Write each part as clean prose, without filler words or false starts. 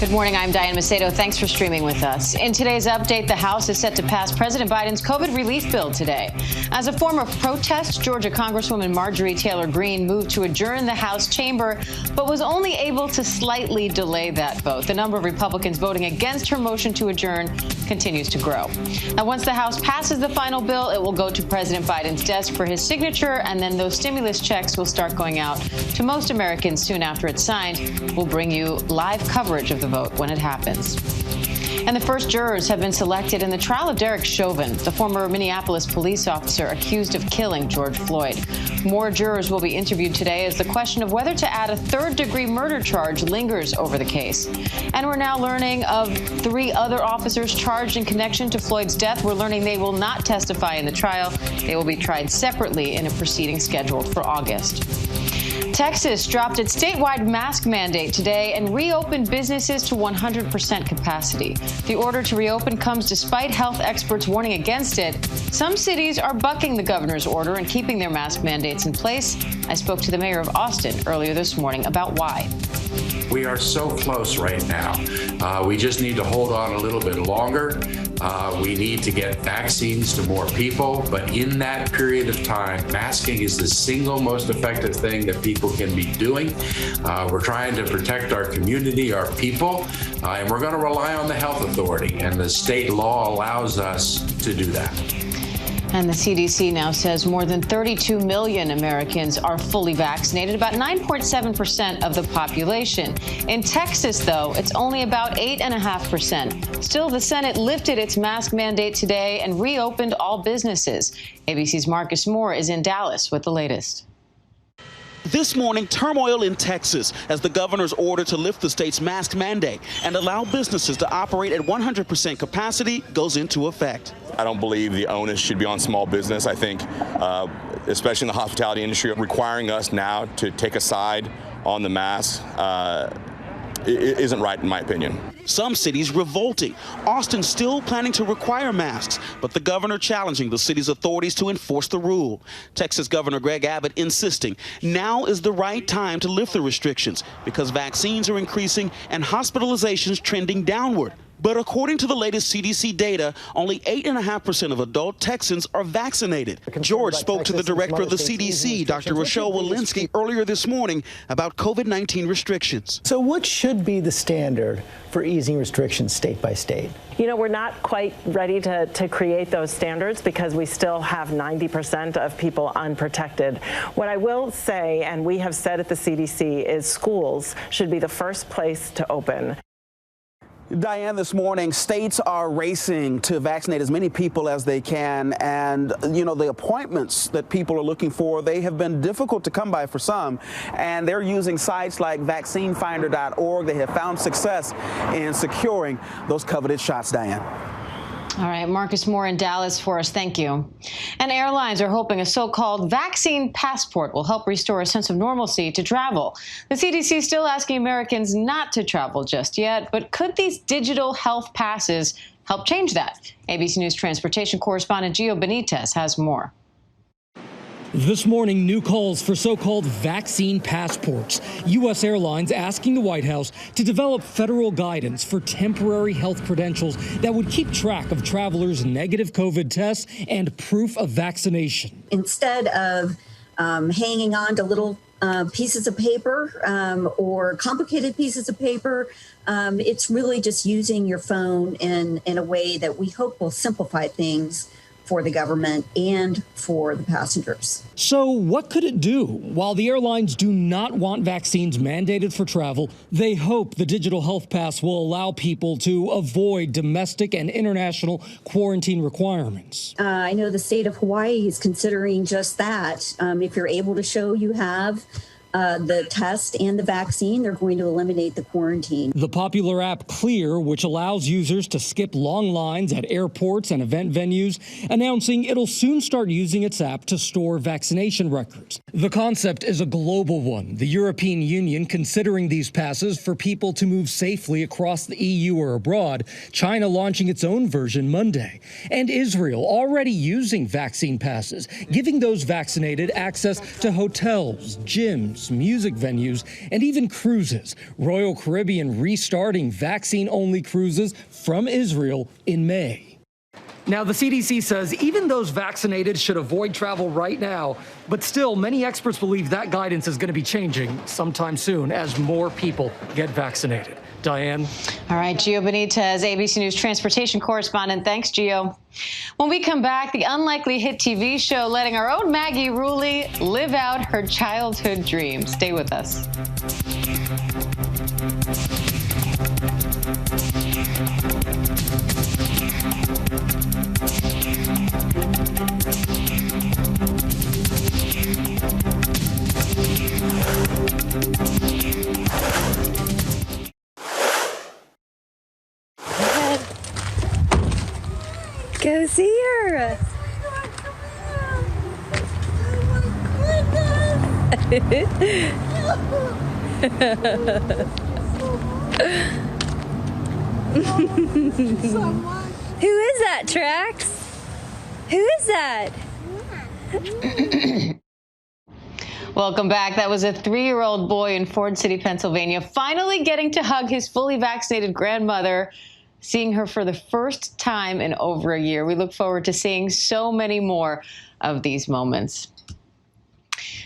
Good morning, I'm Diane Macedo. Thanks for streaming with us. In today's update, the House is set to pass President Biden's COVID relief bill today. As a form of protest, Georgia Congresswoman Marjorie Taylor Greene moved to adjourn the House chamber, but was only able to slightly delay that vote. The number of Republicans voting against her motion to adjourn continues to grow. Now, once the House passes the final bill, it will go to President Biden's desk for his signature, and then those stimulus checks will start going out to most Americans soon after it's signed. We'll bring you live coverage of the vote when it happens. And the first jurors have been selected in the trial of Derek Chauvin, the former Minneapolis police officer accused of killing George Floyd. More jurors will be interviewed today as the question of whether to add a third-degree murder charge lingers over the case. And we're now learning of 3 other officers charged in connection to Floyd's death. We're learning they will not testify in the trial. They will be tried separately in a proceeding scheduled for August. Texas dropped its statewide mask mandate today and reopened businesses to 100% capacity. The order to reopen comes despite health experts warning against it. Some cities are bucking the governor's order and keeping their mask mandates in place. I spoke to the mayor of Austin earlier this morning about why. We are so close right now. We just need to hold on a little bit longer. We need to get vaccines to more people. But in that period of time, masking is the single most effective thing that people can be doing. We're trying to protect our community, our people, and we're going to rely on the health authority. And the state law allows us to do that. And the CDC now says more than 32 million Americans are fully vaccinated, about 9.7% of the population. In Texas, though, it's only about 8.5%. Still, the Senate lifted its mask mandate today and reopened all businesses. ABC's Marcus Moore is in Dallas with the latest. This morning, turmoil in Texas as the governor's order to lift the state's mask mandate and allow businesses to operate at 100% capacity goes into effect. I don't believe the onus should be on small business. I think, especially in the hospitality industry, requiring us now to take a side on the mask isn't right, in my opinion. Some cities revolting. Austin still planning to require masks, but the governor challenging the city's authorities to enforce the rule. Texas Governor Greg Abbott insisting now is the right time to lift the restrictions because vaccines are increasing and hospitalizations trending downward. But according to the latest CDC data, only 8.5% of adult Texans are vaccinated. George spoke to the director of the CDC, Dr. Rochelle Walensky, earlier this morning about COVID-19 restrictions. So what should be the standard for easing restrictions state by state? You know, we're not quite ready to create those standards because we still have 90% of people unprotected. What I will say, and we have said at the CDC, is schools should be the first place to open. Diane, this morning, states are racing to vaccinate as many people as they can. And, you know, the appointments that people are looking for, they have been difficult to come by for some. And they're using sites like vaccinefinder.org. They have found success in securing those coveted shots, Diane. All right, Marcus Moore in Dallas for us. Thank you. And airlines are hoping a so-called vaccine passport will help restore a sense of normalcy to travel. The CDC is still asking Americans not to travel just yet, but could these digital health passes help change that? ABC News transportation correspondent Gio Benitez has more. This morning, new calls for so-called vaccine passports. U.S. Airlines asking the White House to develop federal guidance for temporary health credentials that would keep track of travelers' negative COVID tests and proof of vaccination. Instead of hanging on to little pieces of paper or complicated pieces of paper, it's really just using your phone in a way that we hope will simplify things for the government and for the passengers. So what could it do? While the airlines do not want vaccines mandated for travel, they hope the digital health pass will allow people to avoid domestic and international quarantine requirements. I know the state of Hawaii is considering just that. If you're able to show you have the test and the vaccine, they're going to eliminate the quarantine. The popular app Clear, which allows users to skip long lines at airports and event venues, announcing it'll soon start using its app to store vaccination records. The concept is a global one. The European Union considering these passes for people to move safely across the EU or abroad, China launching its own version Monday, and Israel already using vaccine passes, giving those vaccinated access to hotels, gyms, airports, music venues, and even cruises. Royal Caribbean restarting vaccine-only cruises from Israel in May. Now, the CDC says even those vaccinated should avoid travel right now. But still, many experts believe that guidance is going to be changing sometime soon as more people get vaccinated. Diane? All right, Gio Benitez, ABC News transportation correspondent. Thanks, Gio. When we come back, the unlikely hit TV show letting our own Maggie Rulli live out her childhood dreams. Stay with us. Go see her. Who is that, Trax? Who is that? Welcome back. That was a 3-year-old boy in Ford City, Pennsylvania, finally getting to hug his fully vaccinated grandmother, seeing her for the first time in over a year. We look forward to seeing so many more of these moments.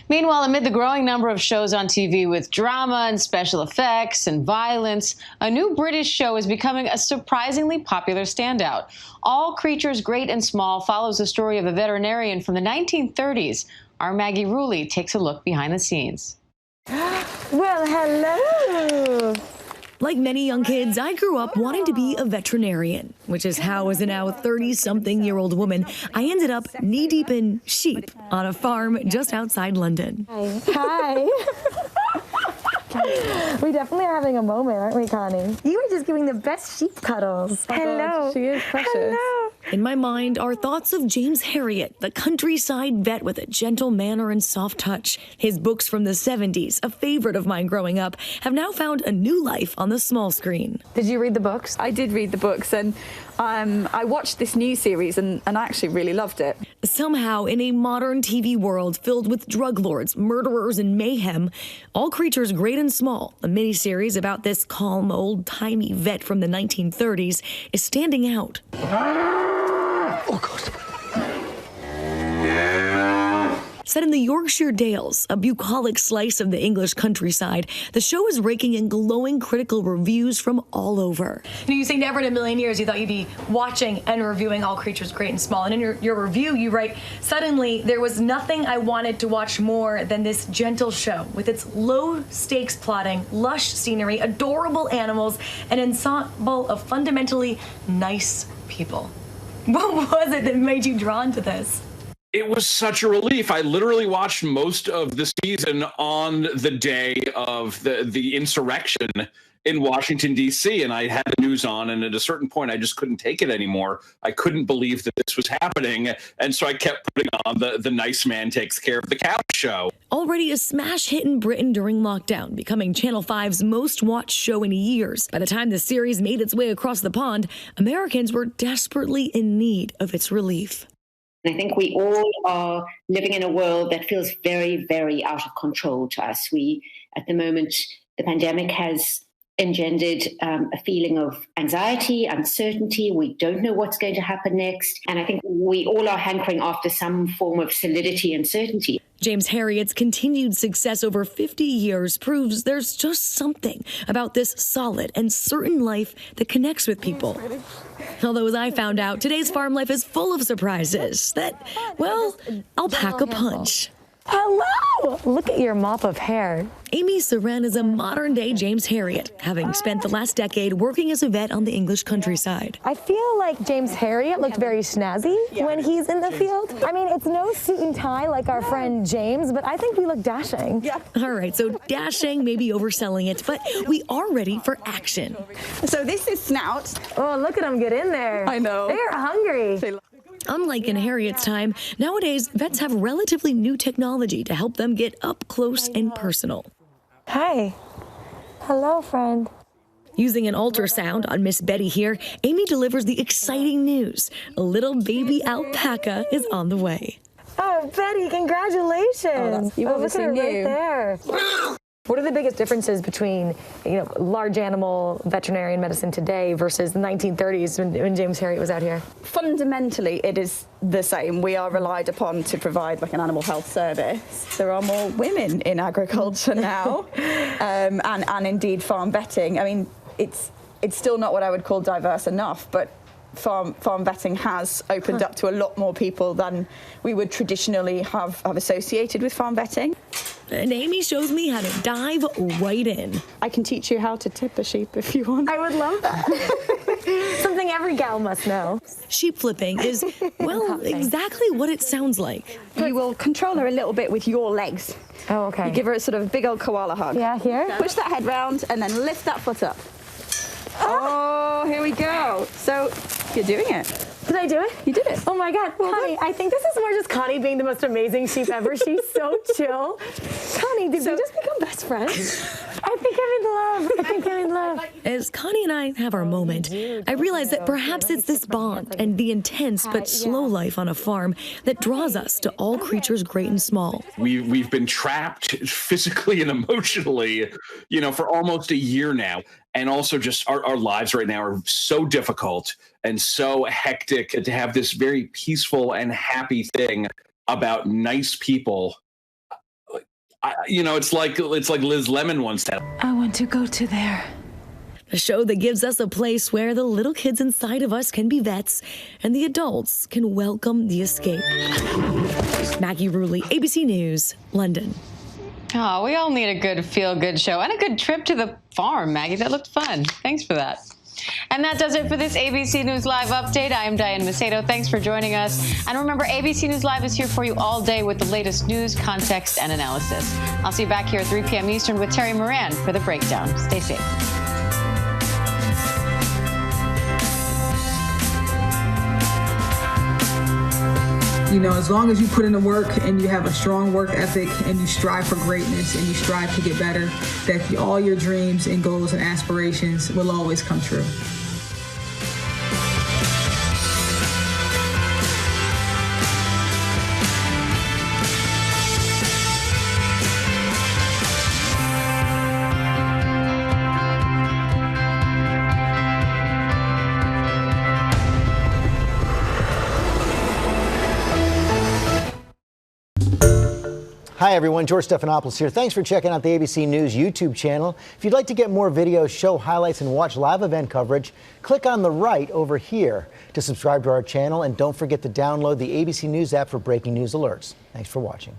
Meanwhile, amid the growing number of shows on TV with drama and special effects and violence, a new British show is becoming a surprisingly popular standout. All Creatures Great and Small follows the story of a veterinarian from the 1930s. Our Maggie Rulli takes a look behind the scenes. Well, hello. Like many young kids, I grew up wanting to be a veterinarian, which is how, as a now 30-something-year-old woman, I ended up knee-deep in sheep on a farm just outside London. Hi. We definitely are having a moment, aren't we, Connie? You were just giving the best sheep cuddles. Oh, Hello. God, she is precious. Hello. In my mind are thoughts of James Herriot, the countryside vet with a gentle manner and soft touch. His books from the 70s, a favorite of mine growing up, have now found a new life on the small screen. Did you read the books? I did read the books, and I watched this new series, and I actually really loved it. Somehow, in a modern TV world filled with drug lords, murderers, and mayhem, All Creatures Great and Small, a miniseries about this calm, old-timey vet from the 1930s, is standing out. Oh, God. Set in the Yorkshire Dales, a bucolic slice of the English countryside, the show is raking in glowing critical reviews from all over. You say never in a million years you thought you'd be watching and reviewing All Creatures Great and Small. And in your review, you write, suddenly there was nothing I wanted to watch more than this gentle show with its low-stakes plotting, lush scenery, adorable animals, and an ensemble of fundamentally nice people. What was it that made you drawn to this? It was such a relief. I literally watched most of the season on the day of the insurrection in Washington, D.C., and I had the news on, and at a certain point, I just couldn't take it anymore. I couldn't believe that this was happening, and so I kept putting on the Nice Man Takes Care of the Cow show. Already a smash hit in Britain during lockdown, becoming Channel 5's most-watched show in years. By the time the series made its way across the pond, Americans were desperately in need of its relief. I think we all are living in a world that feels very, very out of control to us. At the moment, the pandemic has engendered a feeling of anxiety, uncertainty. We don't know what's going to happen next. And I think we all are hankering after some form of solidity and certainty. James Herriot's continued success over 50 years proves there's just something about this solid and certain life that connects with people. Although, as I found out, today's farm life is full of surprises that, well, I'll pack a punch. Hello! Look at your mop of hair. Amy Saran is a modern-day James Herriot, having spent the last decade working as a vet on the English countryside. I feel like James Herriot looked very snazzy when he's in the field. I mean, it's no suit and tie like our friend James, but I think we look dashing. Yeah. All right, so dashing may be overselling it, but we are ready for action. So this is Snout. Oh, look at them get in there. I know. They're hungry. Unlike in Herriot's time, nowadays vets have relatively new technology to help them get up close and personal. Hi. Hello, friend. Using an ultrasound on Miss Betty here, Amy delivers the exciting news. A little baby alpaca is on the way. Oh, Betty, congratulations. You obviously look at her knew. right there. What are the biggest differences between, large animal veterinarian medicine today versus the 1930s when James Herriot was out here? Fundamentally, it is the same. We are relied upon to provide like an animal health service. There are more women in agriculture now, and indeed farm vetting. I mean, it's still not what I would call diverse enough, but farm vetting has opened up to a lot more people than we would traditionally have associated with farm vetting. And Amy shows me how to dive right in. I can teach you how to tip a sheep if you want. I would love that. Something every gal must know. Sheep flipping is, well, exactly what it sounds like. You will control her a little bit with your legs. Oh, okay. You give her a sort of big old koala hug. Yeah, here? Push that head round and then lift that foot up. Oh, here we go. So you're doing it. Did I do it? You did it. Oh my God, Connie, I think this is more just Connie being the most amazing sheep ever. She's so chill. Connie, did we just become best friends? I think I'm in love. As Connie and I have our moment, I realize that perhaps it's this bond and the intense but slow life on a farm that draws us to all creatures great and small. We've been trapped physically and emotionally, for almost a year now. And also just our lives right now are so difficult and so hectic. To have this very peaceful and happy thing about nice people, it's like Liz Lemon once said. I want to go to there. A show that gives us a place where the little kids inside of us can be vets and the adults can welcome the escape. Maggie Rulli, ABC News, London. Oh, we all need a good feel-good show and a good trip to the farm, Maggie. That looked fun. Thanks for that. And that does it for this ABC News Live update. I am Diane Macedo. Thanks for joining us. And remember, ABC News Live is here for you all day with the latest news, context, and analysis. I'll see you back here at 3 p.m. Eastern with Terry Moran for The Breakdown. Stay safe. As long as you put in the work and you have a strong work ethic and you strive for greatness and you strive to get better, that all your dreams and goals and aspirations will always come true. Hi everyone, George Stephanopoulos here. Thanks for checking out the ABC News YouTube channel. If you'd like to get more videos, show highlights, and watch live event coverage, click on the right over here to subscribe to our channel, and don't forget to download the ABC News app for breaking news alerts. Thanks for watching.